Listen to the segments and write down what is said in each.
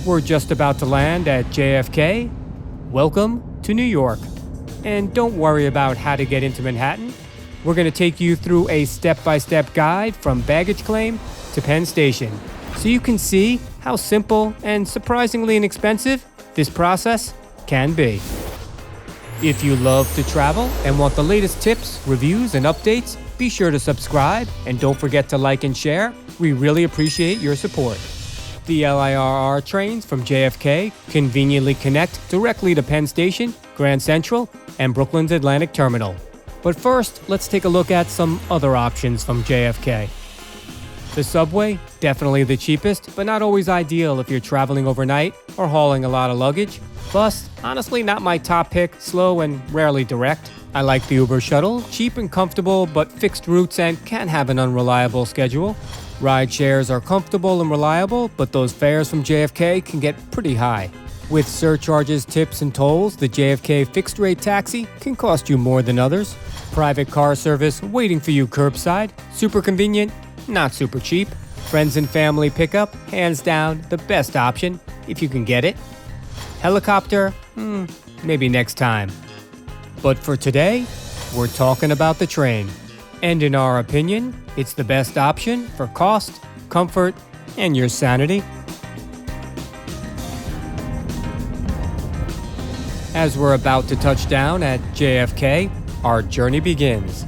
We're just about to land at JFK. Welcome to New York. And don't worry about how to get into Manhattan. We're going to take you through a step-by-step guide from baggage claim to Penn Station, so you can see how simple and surprisingly inexpensive this process can be. If you love to travel and want the latest tips, reviews, and updates, be sure to subscribe and don't forget to like and share. We really appreciate your support. The LIRR trains from JFK conveniently connect directly to Penn Station, Grand Central, and Brooklyn's Atlantic Terminal. But first, let's take a look at some other options from JFK. The subway, definitely the cheapest, but not always ideal if you're traveling overnight or hauling a lot of luggage. Bus, honestly not my top pick, slow and rarely direct. I like the Uber shuttle, cheap and comfortable, but fixed routes and can have an unreliable schedule. Ride shares are comfortable and reliable, but those fares from JFK can get pretty high. With surcharges, tips, and tolls, the JFK fixed-rate taxi can cost you more than others. Private car service waiting for you curbside. Super convenient, not super cheap. Friends and family pickup, hands down, the best option, if you can get it. Helicopter, maybe next time. But for today, we're talking about the train. And in our opinion, it's the best option for cost, comfort, and your sanity. As we're about to touch down at JFK, our journey begins.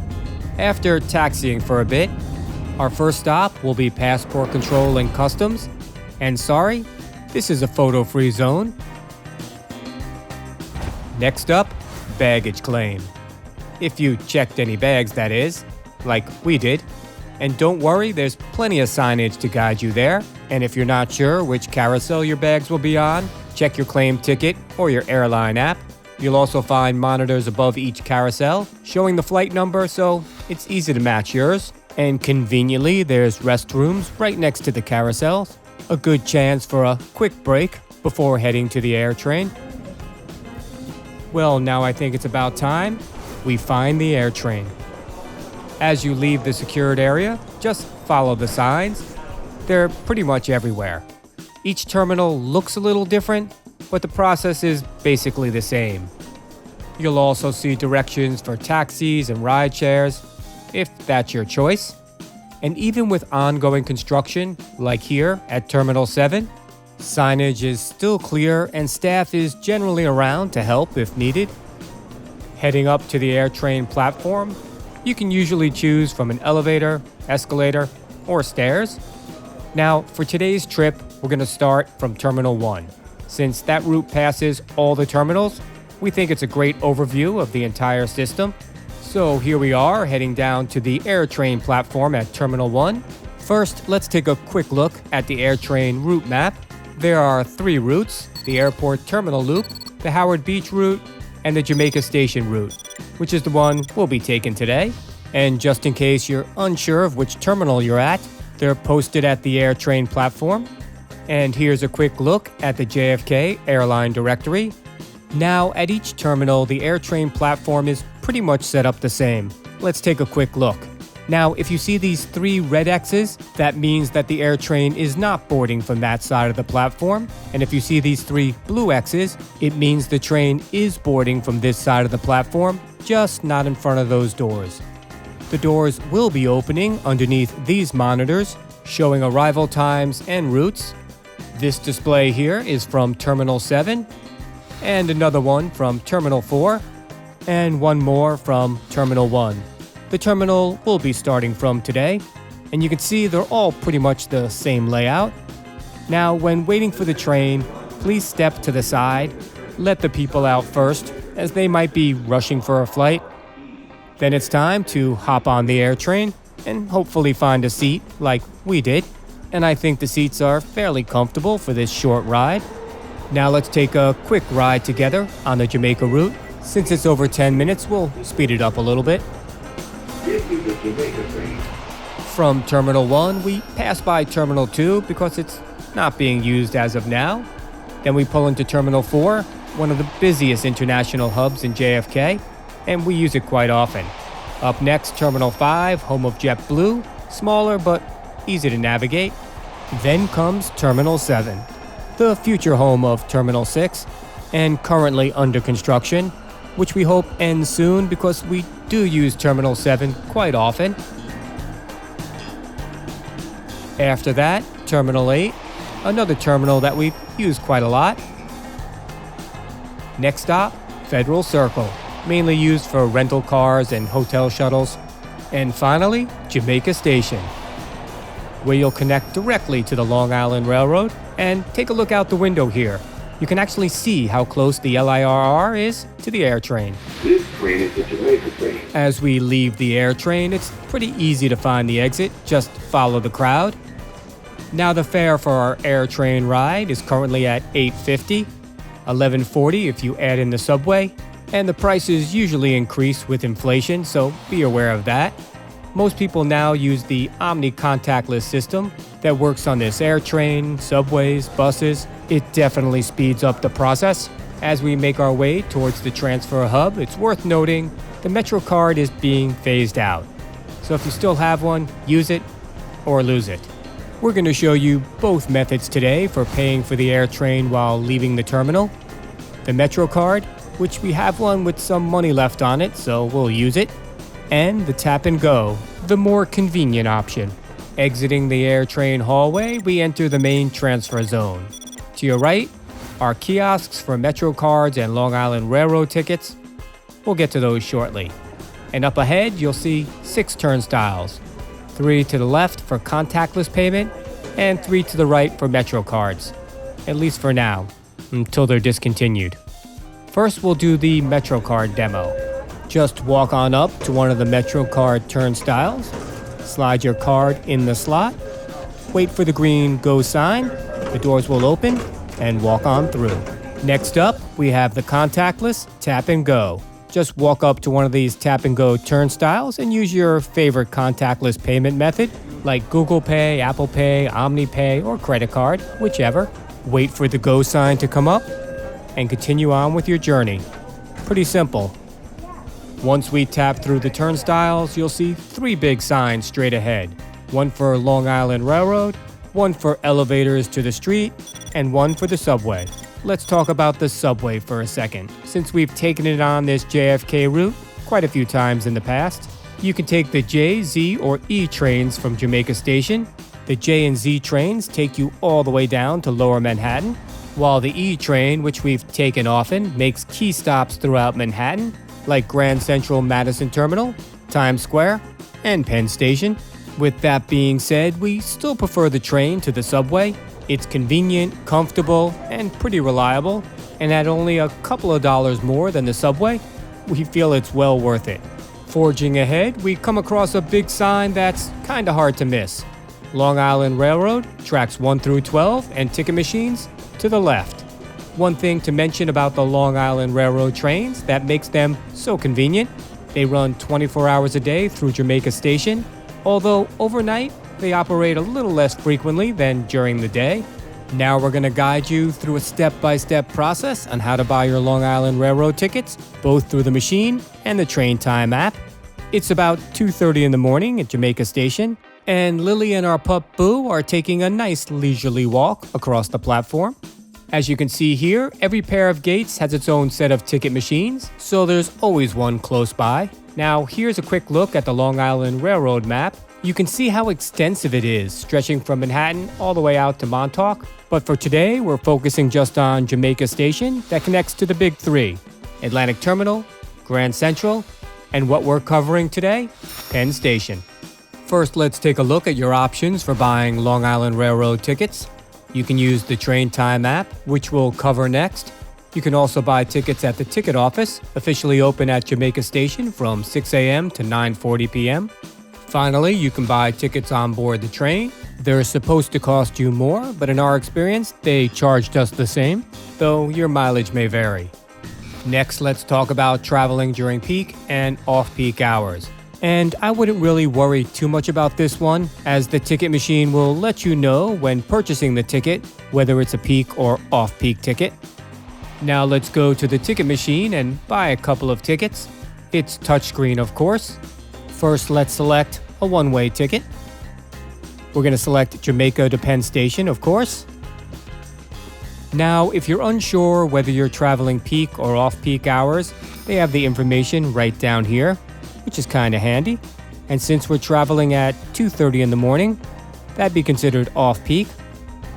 After taxiing for a bit, our first stop will be passport control and customs. And sorry, this is a photo-free zone. Next up, baggage claim. If you checked any bags, that is, like we did. And don't worry, there's plenty of signage to guide you there. And if you're not sure which carousel your bags will be on, check your claim ticket or your airline app. You'll also find monitors above each carousel showing the flight number, so it's easy to match yours. And conveniently, there's restrooms right next to the carousels. A good chance for a quick break before heading to the AirTrain. Well, now I think it's about time we find the AirTrain. As you leave the secured area, just follow the signs. They're pretty much everywhere. Each terminal looks a little different, but the process is basically the same. You'll also see directions for taxis and ride shares, if that's your choice. And even with ongoing construction, like here at Terminal 7, signage is still clear and staff is generally around to help if needed. Heading up to the AirTrain platform, you can usually choose from an elevator, escalator, or stairs. Now, for today's trip, we're going to start from Terminal 1. Since that route passes all the terminals, we think it's a great overview of the entire system. So here we are, heading down to the AirTrain platform at Terminal 1. First, let's take a quick look at the AirTrain route map. There are 3 routes: the Airport Terminal Loop, the Howard Beach route, and the Jamaica Station route, which is the one we'll be taking today. And just in case you're unsure of which terminal you're at, they're posted at the AirTrain platform. And here's a quick look at the JFK airline directory. Now, at each terminal, the AirTrain platform is pretty much set up the same. Let's take a quick look. Now, if you see these 3 red X's, that means that the AirTrain is not boarding from that side of the platform. And if you see these 3 blue X's, it means the train is boarding from this side of the platform, just not in front of those doors. The doors will be opening underneath these monitors, showing arrival times and routes. This display here is from Terminal 7, and another one from Terminal 4, and one more from Terminal 1. The terminal will be starting from today, and you can see they're all pretty much the same layout. Now, when waiting for the train, please step to the side, let the people out first, as they might be rushing for a flight. Then it's time to hop on the AirTrain and hopefully find a seat like we did. And I think the seats are fairly comfortable for this short ride. Now let's take a quick ride together on the Jamaica route. Since it's over 10 minutes, we'll speed it up a little bit. This is the Jamaica train. From Terminal 1, we pass by Terminal 2 because it's not being used as of now. Then we pull into Terminal 4, one of the busiest international hubs in JFK, and we use it quite often. Up next, Terminal 5, home of JetBlue, smaller but easy to navigate. Then comes Terminal 7. the future home of Terminal 6, and currently under construction, which we hope ends soon because we do use Terminal 7 quite often. After that, Terminal 8, another terminal that we've used quite a lot. Next stop, Federal Circle, mainly used for rental cars and hotel shuttles. And finally, Jamaica Station, where you'll connect directly to the Long Island Railroad. And take a look out the window here. You can actually see how close the LIRR is to the AirTrain. This train is the Jamaica train. As we leave the AirTrain, it's pretty easy to find the exit. Just follow the crowd. Now the fare for our AirTrain ride is currently at $8.50, $11.40 if you add in the subway, and the prices usually increase with inflation, so be aware of that. Most people now use the OMNY contactless system that works on this AirTrain, subways, buses. It definitely speeds up the process. As we make our way towards the transfer hub, it's worth noting the MetroCard is being phased out. So if you still have one, use it or lose it. We're going to show you both methods today for paying for the AirTrain while leaving the terminal. The MetroCard, which we have one with some money left on it, so we'll use it. And the Tap and Go, the more convenient option. Exiting the AirTrain hallway, we enter the main transfer zone. To your right are kiosks for MetroCards and Long Island Railroad tickets. We'll get to those shortly. And up ahead, you'll see 6 turnstiles. 3 to the left for contactless payment, and 3 to the right for MetroCards. At least for now, until they're discontinued. First, we'll do the MetroCard demo. Just walk on up to one of the MetroCard turnstiles, slide your card in the slot, wait for the green Go sign, the doors will open, and walk on through. Next up, we have the contactless Tap and Go. Just walk up to one of these Tap and Go turnstiles and use your favorite contactless payment method, like Google Pay, Apple Pay, OMNY Pay, or credit card, whichever. Wait for the Go sign to come up, and continue on with your journey. Pretty simple. Once we tap through the turnstiles, you'll see 3 big signs straight ahead. One for Long Island Railroad, one for elevators to the street, and one for the subway. Let's talk about the subway for a second. Since we've taken it on this JFK route quite a few times in the past, you can take the J, Z, or E trains from Jamaica Station. The J and Z trains take you all the way down to Lower Manhattan, while the E train, which we've taken often, makes key stops throughout Manhattan, like Grand Central Madison Terminal, Times Square, and Penn Station. With that being said, we still prefer the train to the subway. It's convenient, comfortable, and pretty reliable, and at only a couple of dollars more than the subway, we feel it's well worth it. Forging ahead, we come across a big sign that's kinda hard to miss. Long Island Railroad, tracks 1 through 12, and ticket machines to the left. One thing to mention about the Long Island Railroad trains that makes them so convenient, they run 24 hours a day through Jamaica Station, although overnight they operate a little less frequently than during the day. Now we're going to guide you through a step-by-step process on how to buy your Long Island Railroad tickets, both through the machine and the TrainTime app. It's about 2:30 in the morning at Jamaica Station, and Lily and our pup Boo are taking a nice leisurely walk across the platform. As you can see here, every pair of gates has its own set of ticket machines, so there's always one close by. Now, here's a quick look at the Long Island Railroad map. You can see how extensive it is, stretching from Manhattan all the way out to Montauk. But for today, we're focusing just on Jamaica Station that connects to the big 3, Atlantic Terminal, Grand Central, and what we're covering today, Penn Station. First, let's take a look at your options for buying Long Island Railroad tickets. You can use the TrainTime app, which we'll cover next. You can also buy tickets at the ticket office, officially open at Jamaica Station from 6 a.m. to 9:40 p.m. Finally, you can buy tickets on board the train. They're supposed to cost you more, but in our experience, they charge just the same, though your mileage may vary. Next, let's talk about traveling during peak and off-peak hours. And I wouldn't really worry too much about this one, as the ticket machine will let you know when purchasing the ticket, whether it's a peak or off-peak ticket. Now let's go to the ticket machine and buy a couple of tickets. It's touchscreen, of course. First, let's select a one-way ticket. We're going to select Jamaica to Penn Station, of course. Now, if you're unsure whether you're traveling peak or off-peak hours, they have the information right down here, which is kind of handy. And since we're traveling at 2:30 in the morning, that'd be considered off-peak.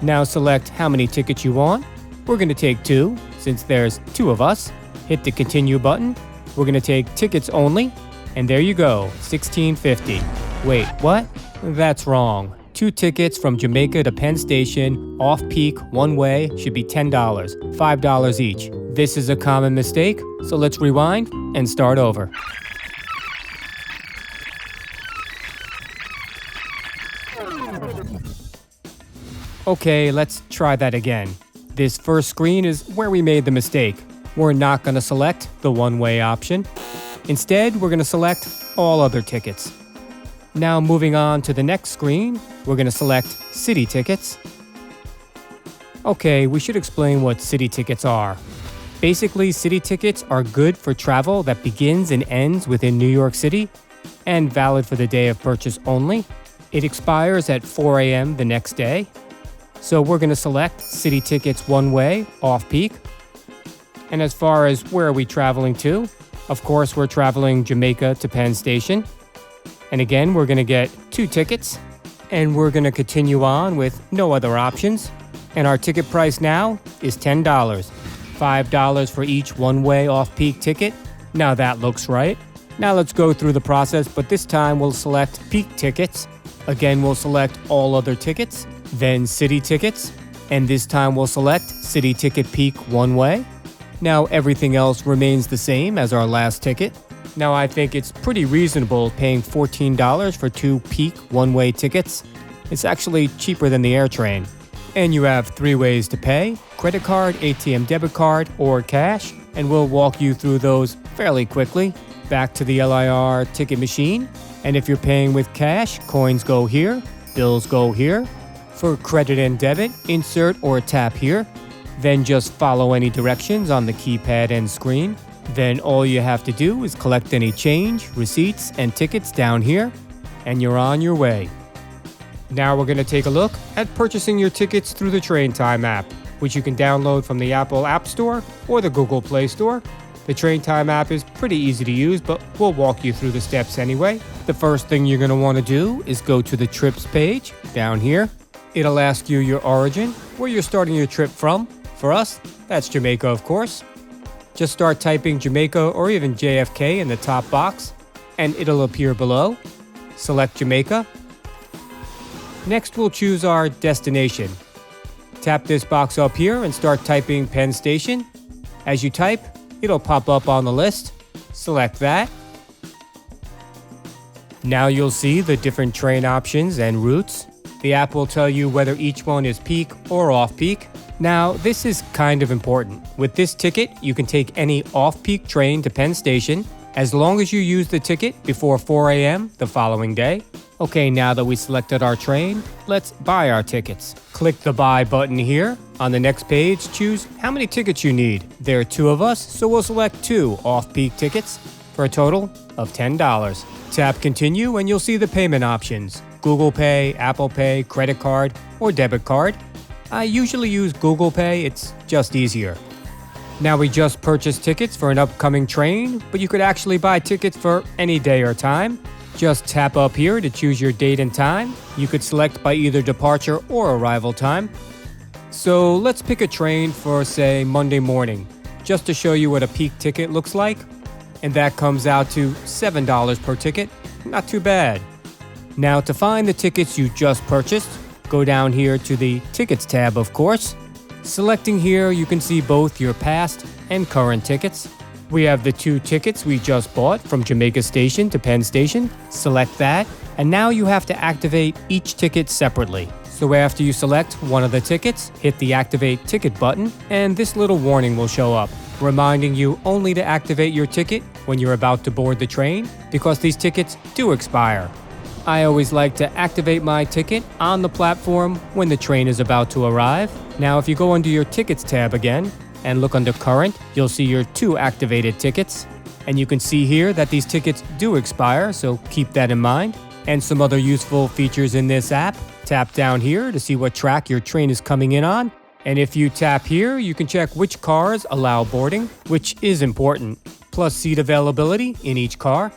Now select how many tickets you want. We're going to take 2, since there's 2 of us. Hit the continue button. We're going to take tickets only. And there you go, $16.50. Wait, what? That's wrong. 2 tickets from Jamaica to Penn Station, off-peak, one-way, should be $10, $5 each. This is a common mistake, so let's rewind and start over. Okay, let's try that again. This first screen is where we made the mistake. We're not going to select the one-way option. Instead, we're going to select all other tickets. Now moving on to the next screen, we're going to select city tickets. Okay, we should explain what city tickets are. Basically, city tickets are good for travel that begins and ends within New York City and valid for the day of purchase only. It expires at 4 a.m. the next day. So we're going to select city tickets one way, off-peak. And as far as where are we traveling to, of course, we're traveling Jamaica to Penn Station. And again, we're going to get 2 tickets. And we're going to continue on with no other options. And our ticket price now is $10. $5 for each one-way off-peak ticket. Now that looks right. Now let's go through the process, but this time we'll select peak tickets. Again, we'll select all other tickets, then city tickets, and this time we'll select city ticket peak one-way. Now everything else remains the same as our last ticket. Now I think it's pretty reasonable paying $14 for 2 peak one-way tickets. It's actually cheaper than the AirTrain. And you have 3 ways to pay: credit card, ATM debit card, or cash. And we'll walk you through those fairly quickly. Back to the LIRR ticket machine. And if you're paying with cash, coins go here, bills go here. For credit and debit, insert or tap here. Then just follow any directions on the keypad and screen. Then all you have to do is collect any change, receipts, and tickets down here, and you're on your way. Now we're going to take a look at purchasing your tickets through the TrainTime app, which you can download from the Apple App Store or the Google Play Store. The TrainTime app is pretty easy to use, but we'll walk you through the steps anyway. The first thing you're going to want to do is go to the trips page down here. It'll ask you your origin, where you're starting your trip from. For us, that's Jamaica, of course. Just start typing Jamaica or even JFK in the top box, and it'll appear below. Select Jamaica. Next, we'll choose our destination. Tap this box up here and start typing Penn Station. As you type, it'll pop up on the list. Select that. Now you'll see the different train options and routes. The app will tell you whether each one is peak or off-peak. Now, this is kind of important. With this ticket, you can take any off-peak train to Penn Station as long as you use the ticket before 4 a.m. the following day. Okay, now that we selected our train, let's buy our tickets. Click the buy button here. On the next page, choose how many tickets you need. There are 2 of us, so we'll select 2 off-peak tickets for a total of $10. Tap continue and you'll see the payment options: Google Pay, Apple Pay, credit card, or debit card. I usually use Google Pay, it's just easier. Now we just purchased tickets for an upcoming train, but you could actually buy tickets for any day or time. Just tap up here to choose your date and time. You could select by either departure or arrival time. So let's pick a train for, say, Monday morning, just to show you what a peak ticket looks like. And that comes out to $7 per ticket. Not too bad. Now to find the tickets you just purchased, go down here to the Tickets tab, of course. Selecting here, you can see both your past and current tickets. We have the 2 tickets we just bought from Jamaica Station to Penn Station. Select that, and now you have to activate each ticket separately. So after you select one of the tickets, hit the Activate Ticket button, and this little warning will show up, reminding you only to activate your ticket when you're about to board the train, because these tickets do expire. I always like to activate my ticket on the platform when the train is about to arrive. Now, if you go under your Tickets tab again and look under Current, you'll see your 2 activated tickets. And you can see here that these tickets do expire, so keep that in mind. And some other useful features in this app. Tap down here to see what track your train is coming in on, And if you tap here, you can check which cars allow boarding, which is important, plus seat availability in each car.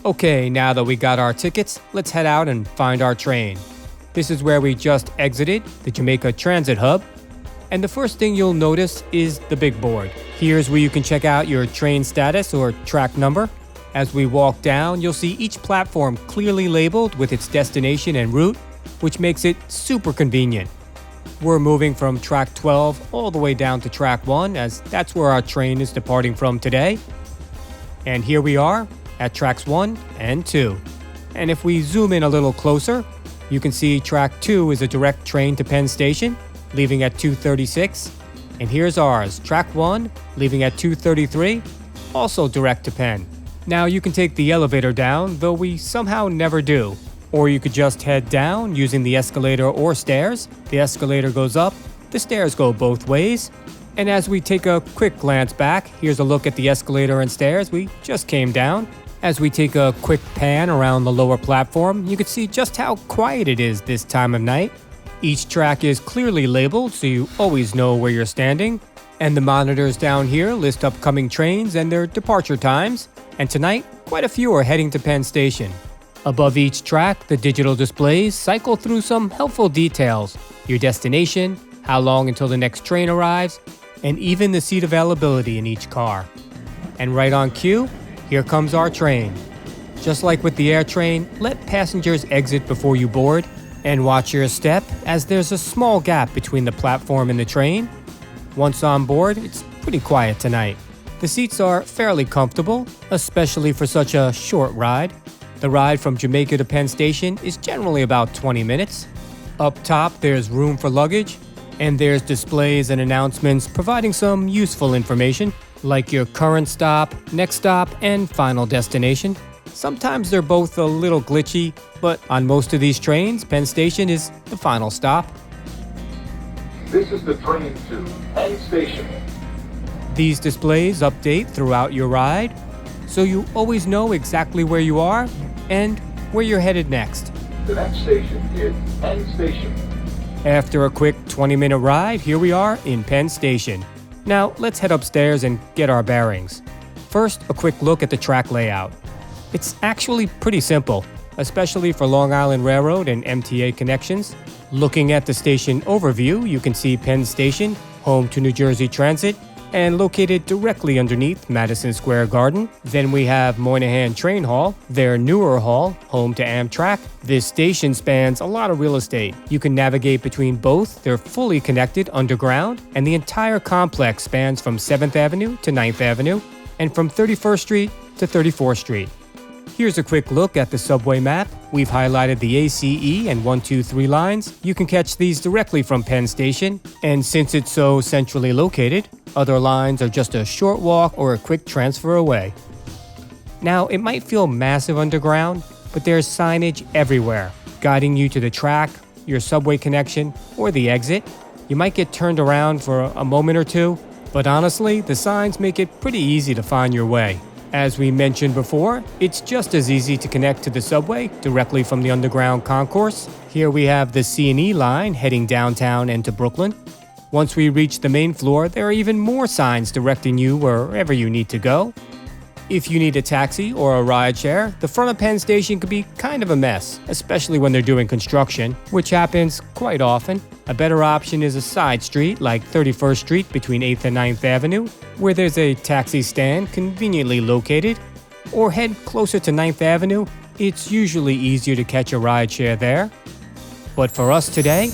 Okay, now that we got our tickets, let's head out and find our train. This is where we just exited the Jamaica Transit Hub. And the first thing you'll notice is the big board. Here's where you can check out your train status or track number. As we walk down, you'll see each platform clearly labeled with its destination and route, which makes it super convenient. We're moving from track 12 all the way down to track 1, as that's where our train is departing from today. And here we are at tracks 1 and 2. And if we zoom in a little closer, you can see track 2 is a direct train to Penn Station, leaving at 2:36. And here's ours, track 1, leaving at 2:33, also direct to Penn. Now you can take the elevator down, though we somehow never do. Or you could just head down using the escalator or stairs. The escalator goes up, the stairs go both ways. And as we take a quick glance back, here's a look at the escalator and stairs we just came down. As we take a quick pan around the lower platform, you can see just how quiet it is this time of night. Each track is clearly labeled, so you always know where you're standing. And the monitors down here list upcoming trains and their departure times. And tonight, quite a few are heading to Penn Station. Above each track, the digital displays cycle through some helpful details. Your destination, how long until the next train arrives, and even the seat availability in each car. And right on cue, here comes our train. Just like with the AirTrain, let passengers exit before you board, and watch your step as there's a small gap between the platform and the train. Once on board, it's pretty quiet tonight. The seats are fairly comfortable, especially for such a short ride. The ride from Jamaica to Penn Station is generally about 20 minutes. Up top, there's room for luggage, and there's displays and announcements providing some useful information, like your current stop, next stop, and final destination. Sometimes they're both a little glitchy, but on most of these trains, Penn Station is the final stop. This is the train to Penn Station. These displays update throughout your ride, so you always know exactly where you are and where you're headed next. The next station is Penn Station. After a quick 20-minute ride, here we are in Penn Station. Now, let's head upstairs and get our bearings. First, a quick look at the track layout. It's actually pretty simple, especially for Long Island Railroad and MTA connections. Looking at the station overview, you can see Penn Station, home to New Jersey Transit, and located directly underneath Madison Square Garden. Then we have Moynihan Train Hall, their newer hall, home to Amtrak. This station spans a lot of real estate. You can navigate between both. They're fully connected underground, and the entire complex spans from 7th Avenue to 9th Avenue, and from 31st Street to 34th Street. Here's a quick look at the subway map. We've highlighted the ACE and 123 lines. You can catch these directly from Penn Station, and since it's so centrally located, other lines are just a short walk or a quick transfer away. Now, it might feel massive underground, but there's signage everywhere, guiding you to the track, your subway connection, or the exit. You might get turned around for a moment or two, but honestly, the signs make it pretty easy to find your way. As we mentioned before, it's just as easy to connect to the subway directly from the underground concourse. Here we have the C&E line heading downtown and to Brooklyn. Once we reach the main floor, there are even more signs directing you wherever you need to go. If you need a taxi or a rideshare, the front of Penn Station could be kind of a mess, especially when they're doing construction, which happens quite often. A better option is a side street like 31st Street between 8th and 9th Avenue, where there's a taxi stand conveniently located, or head closer to 9th Avenue. It's usually easier to catch a rideshare there. But for us today,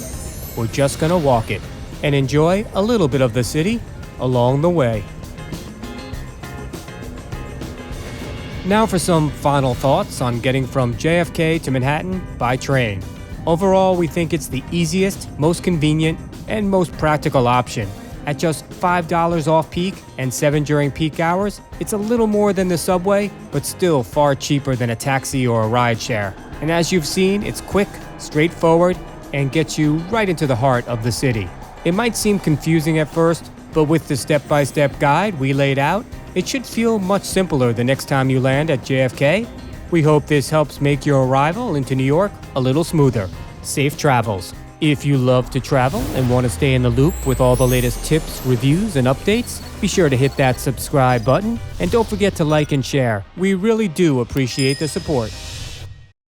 we're just gonna walk it and enjoy a little bit of the city along the way. Now for some final thoughts on getting from JFK to Manhattan by train. Overall, we think it's the easiest, most convenient, and most practical option. At just $5 off peak and $7 during peak hours, it's a little more than the subway, but still far cheaper than a taxi or a rideshare. And as you've seen, it's quick, straightforward, and gets you right into the heart of the city. It might seem confusing at first, but with the step-by-step guide we laid out, it should feel much simpler the next time you land at JFK. We hope this helps make your arrival into New York a little smoother. Safe travels. If you love to travel and want to stay in the loop with all the latest tips, reviews, and updates, be sure to hit that subscribe button and don't forget to like and share. We really do appreciate the support.